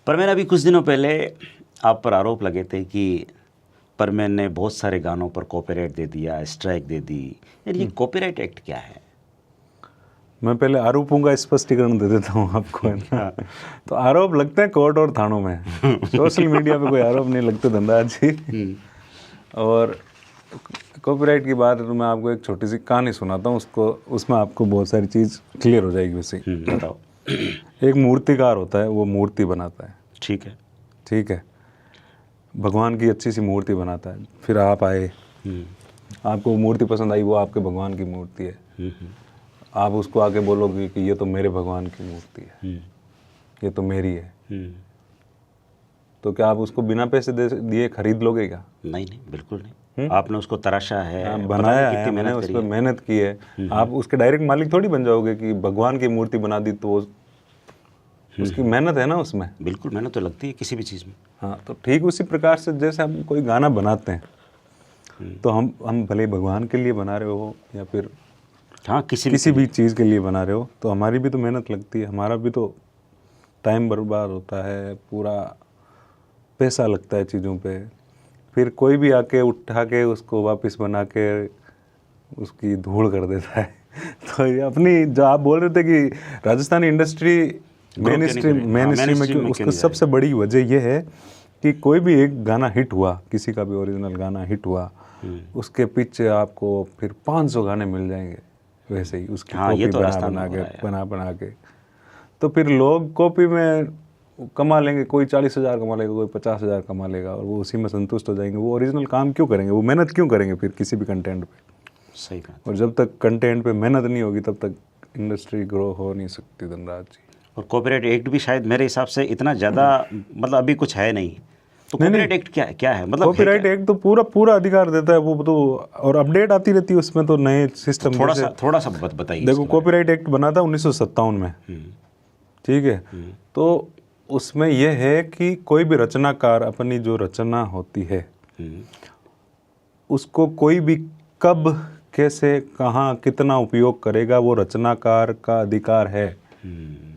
पर मैंने अभी कुछ दिनों पहले आप पर आरोप लगे थे कि पर मैंने बहुत सारे गानों पर कॉपीराइट दे दिया, स्ट्राइक दे दी। यार ये कॉपीराइट एक्ट क्या है? मैं पहले आरोपों का स्पष्टीकरण दे देता हूँ आपको, है ना। तो आरोप लगते हैं कोर्ट और थानों में, सोशल मीडिया पे कोई आरोप नहीं लगते धनराज जी। और कॉपीराइट की बात है तो मैं आपको एक छोटी सी कहानी सुनाता हूँ, उसमें आपको बहुत सारी चीज़ क्लियर हो जाएगी। वैसे बताओ। एक मूर्तिकार होता है, वो मूर्ति बनाता है, ठीक है। ठीक है, भगवान की अच्छी सी मूर्ति बनाता है। फिर आप आए, आपको मूर्ति पसंद आई, वो आपके भगवान की मूर्ति है। आप उसको आके बोलोगे कि ये तो मेरे भगवान की मूर्ति है, ये तो मेरी है, तो क्या आप उसको बिना पैसे दिए खरीद लोगे क्या? नहीं नहीं, बिल्कुल नहीं। आपने उसको तराशा है, बनाया है, मैंने उस पर मेहनत की है। आप उसके डायरेक्ट मालिक थोड़ी बन जाओगे कि भगवान की मूर्ति बना दी तो उसकी मेहनत है ना उसमें। बिल्कुल मेहनत तो लगती है किसी भी चीज़ में। हाँ, तो ठीक उसी प्रकार से जैसे हम कोई गाना बनाते हैं तो हम भले भगवान के लिए बना रहे हो या फिर हाँ किसी भी चीज़ के लिए बना रहे हो, तो हमारी भी तो मेहनत लगती है, हमारा भी तो टाइम बर्बाद होता है, पूरा पैसा लगता है चीज़ों पे। फिर कोई भी आके उठा के उसको वापस बना के उसकी धूल कर देता है। तो ये अपनी जो आप बोल रहे थे कि राजस्थानी इंडस्ट्री मेन स्ट्रीम में क्यों, उसकी सबसे बड़ी वजह यह है कि कोई भी एक गाना हिट हुआ, किसी का भी ओरिजिनल गाना हिट हुआ, उसके पीछे आपको फिर 500 गाने मिल जाएंगे वैसे ही उसकी कॉपी बना के। तो फिर लोग कॉपी में कमा लेंगे, कोई 40,000 कमा लेगा, कोई 50,000 कमा लेगा, और वो उसी में संतुष्ट हो जाएंगे। वो ओरिजिनल काम क्यों करेंगे, वो मेहनत क्यों करेंगे फिर किसी भी कंटेंट पे? सही बात। और जब तक कंटेंट पे मेहनत नहीं होगी तब तक इंडस्ट्री ग्रो हो नहीं सकती धनराज जी। और कॉपीराइट एक्ट भी शायद मेरे हिसाब से इतना ज़्यादा मतलब अभी कुछ है नहीं। तो कॉपीराइट एक्ट क्या है मतलब? कॉपीराइट एक्ट तो पूरा अधिकार देता है वो तो, और अपडेट आती रहती है उसमें तो नए सिस्टम। थोड़ा सा बताइए। देखो, कॉपीराइट एक्ट बना था 1957 में, ठीक है। तो उसमें यह है कि कोई भी रचनाकार अपनी जो रचना होती है उसको कोई भी कब, कैसे, कहाँ, कितना उपयोग करेगा, वो रचनाकार का अधिकार है।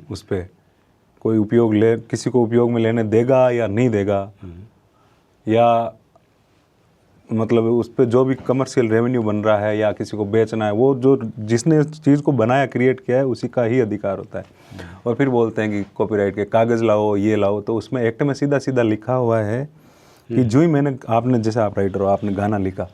उस पर कोई किसी को उपयोग में लेने देगा या नहीं देगा, या मतलब उस पर जो भी कमर्शियल रेवेन्यू बन रहा है या किसी को बेचना है, वो जो जिसने चीज़ को बनाया, क्रिएट किया है, उसी का ही अधिकार होता है। और फिर बोलते हैं कि कॉपीराइट के कागज़ लाओ, ये लाओ, तो उसमें एक्ट में सीधा सीधा लिखा हुआ है कि जो ही आपने जैसे आप राइटर हो, आपने गाना लिखा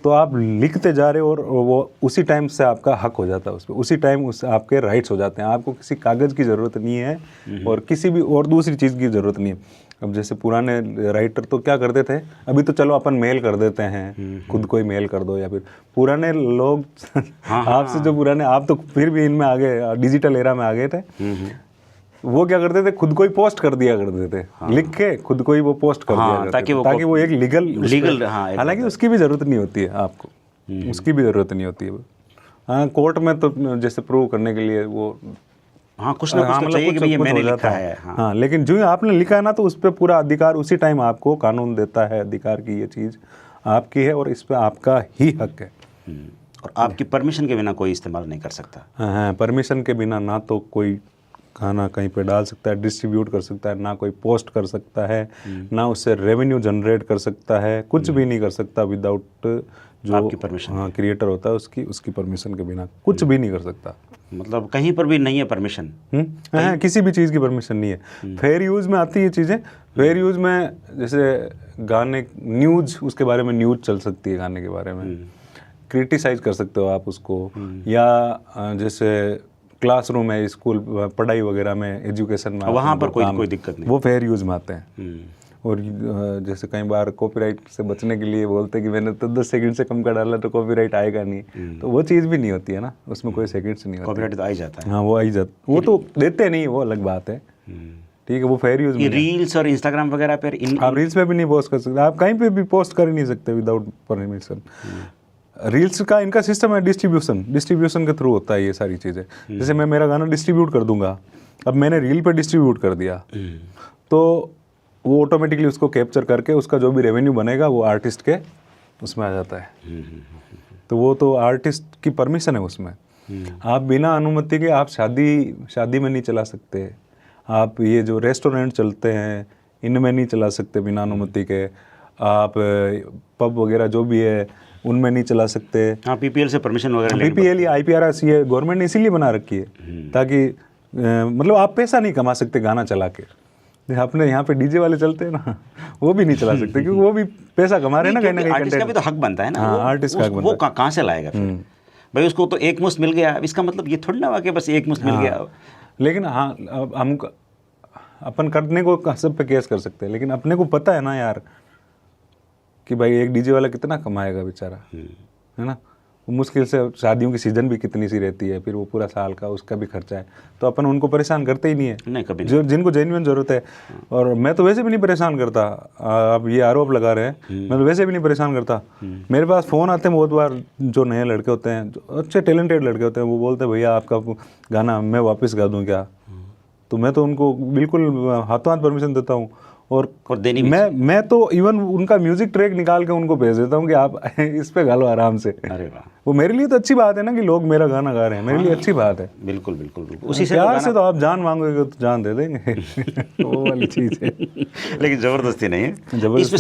तो आप लिखते जा रहे हो और वो उसी टाइम से आपका हक हो जाता है उस पर, उसी टाइम आपके राइट्स हो जाते हैं। आपको किसी कागज़ की ज़रूरत नहीं है और किसी भी और दूसरी चीज़ की ज़रूरत नहीं है। अब जैसे पुराने राइटर तो क्या करते थे, अभी तो चलो अपन मेल कर देते हैं, खुद को ही मेल कर दो, या फिर पुराने लोग आपसे जो पुराने, आप तो फिर भी इनमें आ गए, डिजिटल एरा में आ गए थे, वो क्या करते थे, खुद को ही पोस्ट कर दिया करते थे। लिख के खुद को ही वो पोस्ट कर दिया करते थे, ताकि वो एक लीगल हालांकि उसकी भी ज़रूरत नहीं होती है आपको, उसकी भी ज़रूरत नहीं होती है। हाँ, कोर्ट में तो जैसे प्रूव करने के लिए वो कुछ ना कुछ तो चाहिए कि ये मैंने लिखा है। हाँ, लेकिन जो आपने लिखा है ना, तो उस पर पूरा अधिकार उसी टाइम आपको कानून देता है अधिकार की ये चीज़ आपकी है और इस पर आपका ही हक है। और आपकी परमिशन के बिना कोई इस्तेमाल नहीं कर सकता। हाँ, परमिशन के बिना ना तो कोई गाना कहीं पे डाल सकता है, डिस्ट्रीब्यूट कर सकता है, ना कोई पोस्ट कर सकता है, ना उससे रेवेन्यू जनरेट कर सकता है, कुछ भी नहीं कर सकता विदाउट जो आपकी परमिशन। हाँ, क्रिएटर होता है उसकी परमिशन के बिना कुछ भी नहीं कर सकता। मतलब कहीं पर भी नहीं है परमिशन। हाँ, किसी भी चीज़ की परमिशन नहीं है। फेयर यूज़ में आती है चीज़ें। फेयर यूज़ में जैसे गाने, न्यूज़, उसके बारे में न्यूज़ चल सकती है, गाने के बारे में क्रिटिसाइज कर सकते हो आप उसको, या जैसे क्लासरूम है, स्कूल, पढ़ाई वगैरह में, एजुकेशन में, वहाँ पर कोई दिक्कत नहीं, वो फेयर यूज़ में आते हैं। और जैसे कई बार कॉपीराइट से बचने के लिए बोलते हैं कि मैंने तो 10 सेकंड से कम का डाला तो कॉपीराइट आएगा नहीं, तो वो चीज़ भी नहीं होती है ना, उसमें कोई सेकंड से नहीं होता, कॉपीराइट तो आ ही जाता है। हाँ, वो आ ही जाता, वो तो देते नहीं, वो अलग बात है, ठीक है, वो फेयर यूज़ में। रील्स और इंस्टाग्राम वगैरह पर आप रील्स पे भी नहीं पोस्ट कर सकते, आप कहीं पे भी पोस्ट कर ही नहीं सकते विदाउट परमिशन। रील्स का इनका सिस्टम है डिस्ट्रीब्यूशन के थ्रू होता है ये सारी चीज़ें। जैसे मैं मेरा गाना डिस्ट्रीब्यूट कर दूंगा, अब मैंने रील पे डिस्ट्रीब्यूट कर दिया, तो वो ऑटोमेटिकली उसको कैप्चर करके उसका जो भी रेवेन्यू बनेगा वो आर्टिस्ट के उसमें आ जाता है। तो वो तो आर्टिस्ट की परमिशन है उसमें। आप बिना अनुमति के आप शादी में नहीं चला सकते, आप ये जो रेस्टोरेंट चलते हैं इनमें नहीं चला सकते बिना अनुमति के, आप पब वगैरह जो भी है उनमें नहीं चला सकते। हाँ, पीपीएल से परमिशन वगैरह लेनी पीपीएल या आईपीआरएस ये गवर्नमेंट ने इसीलिए बना रखी है ताकि मतलब आप पैसा नहीं कमा सकते गाना चला के। अपने यहाँ पे डीजे वाले चलते हैं ना, वो भी नहीं चला सकते क्योंकि वो भी पैसा कमा रहे हैं ना कहीं ना कहीं। आर्टिस्ट का भी तो हक बनता है ना। हाँ, आर्टिस्ट का हक बनता वो कहाँ से लाएगा फिर? भाई उसको तो एक मुश्त मिल गया, इसका मतलब ये थोड़ी ना हुआ कि बस एक मुश्त मिल गया। लेकिन हाँ, अब हम अपन करने को सब पे केस कर सकते हैं, लेकिन अपने को पता है ना यार कि भाई एक डीजे वाला कितना कमाएगा बेचारा, है ना। वो मुश्किल से शादियों की सीज़न भी कितनी सी रहती है, फिर वो पूरा साल का उसका भी खर्चा है, तो अपन उनको परेशान करते ही नहीं है। नहीं, कभी जो जिनको जेन्युइन ज़रूरत है। और मैं तो वैसे भी नहीं परेशान करता, अब ये आरोप लगा रहे हैं, मैं तो वैसे भी नहीं परेशान करता। मेरे पास फ़ोन आते हैं बहुत बार, जो नए लड़के होते हैं, जो अच्छे टैलेंटेड लड़के होते हैं, वो बोलते हैं भैया आपका गाना मैं वापस गा दूँ क्या? तो मैं तो उनको बिल्कुल हाथों हाथ परमिशन देता हूँ। और देनी भी मैं तो इवन उनका म्यूजिक ट्रैक निकाल के उनको भेज देता हूँ कि आप इस पे गा लो आराम से। अरे वाह, वो मेरे लिए तो अच्छी बात है ना कि लोग मेरा गाना गा रहे हैं, मेरे लिए अच्छी बात है। बिल्कुल बिल्कुल बिल्कुल। उसी प्यार से तो आप जान मांगोगे तो जान दे देंगे वो वाली चीज़ है। लेकिन ज़बरदस्ती नहीं है। जबरदस्ती